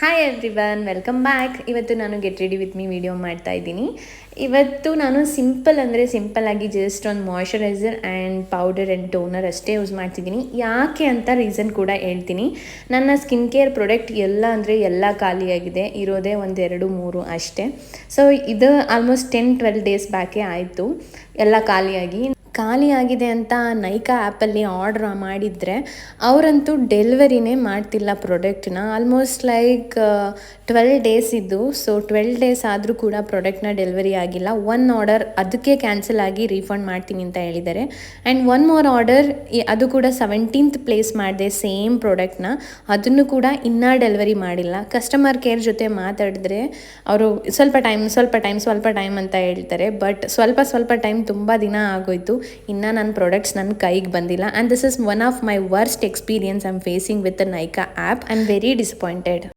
Hi everyone, welcome back. ಇವತ್ತು ನಾನು get ready with me video ಮಾಡ್ತಾ ಇದ್ದೀನಿ. ಇವತ್ತು ನಾನು ಸಿಂಪಲ್ಲಾಗಿ ಜಸ್ಟ್ ಒಂದು moisturiser and powder and toner ಅಷ್ಟೇ ಯೂಸ್ ಮಾಡ್ತಿದ್ದೀನಿ. ಯಾಕೆ ಅಂತ ರೀಸನ್ ಕೂಡ ಹೇಳ್ತೀನಿ. ನನ್ನ ಸ್ಕಿನ್ ಕೇರ್ ಪ್ರಾಡಕ್ಟ್ ಎಲ್ಲ ಖಾಲಿಯಾಗಿದೆ, ಇರೋದೇ ಒಂದು 2-3 ಅಷ್ಟೇ. ಸೊ ಇದು ಆಲ್ಮೋಸ್ಟ್ 10-12 ಡೇಸ್ ಬ್ಯಾಕೇ ಆಯಿತು ಎಲ್ಲ ಖಾಲಿಯಾಗಿದೆ ಅಂತ ನೈಕಾ ಆ್ಯಪಲ್ಲಿ ಆರ್ಡ್ರ್ ಮಾಡಿದರೆ ಅವರಂತೂ ಡೆಲಿವರಿನೇ ಮಾಡ್ತಿಲ್ಲ ಪ್ರಾಡಕ್ಟ್ನ. ಆಲ್ಮೋಸ್ಟ್ ಲೈಕ್ 12 ಡೇಸ್ ಇದ್ದು. ಸೊ 12 ಡೇಸ್ ಆದರೂ ಕೂಡ ಪ್ರಾಡಕ್ಟ್ನ ಡೆಲಿವರಿ ಆಗಿಲ್ಲ. ಒನ್ ಆರ್ಡರ್ ಅದಕ್ಕೆ ಕ್ಯಾನ್ಸಲ್ ಆಗಿ ರೀಫಂಡ್ ಮಾಡ್ತೀನಿ ಅಂತ ಹೇಳಿದ್ದಾರೆ. ಆ್ಯಂಡ್ ಒನ್ ಮೋರ್ ಆರ್ಡರ್, ಅದು ಕೂಡ 17th ಪ್ಲೇಸ್ ಮಾಡಿದೆ ಸೇಮ್ ಪ್ರಾಡಕ್ಟ್ನ, ಅದನ್ನು ಕೂಡ ಇನ್ನೂ ಡೆಲಿವರಿ ಮಾಡಿಲ್ಲ. ಕಸ್ಟಮರ್ ಕೇರ್ ಜೊತೆ ಮಾತಾಡಿದ್ರೆ ಅವರು ಸ್ವಲ್ಪ ಟೈಮ್ ಅಂತ ಹೇಳ್ತಾರೆ. ಬಟ್ ಸ್ವಲ್ಪ ಟೈಮ್ ತುಂಬ ದಿನ ಆಗೋಯ್ತು, ಇನ್ನು ನನ್ನ ಪ್ರಾಡಕ್ಟ್ಸ್ ನನ್ನ ಕೈಗೆ ಬಂದಿಲ್ಲ. And this is one of my worst experience I am facing with the Nykaa app. I am very disappointed.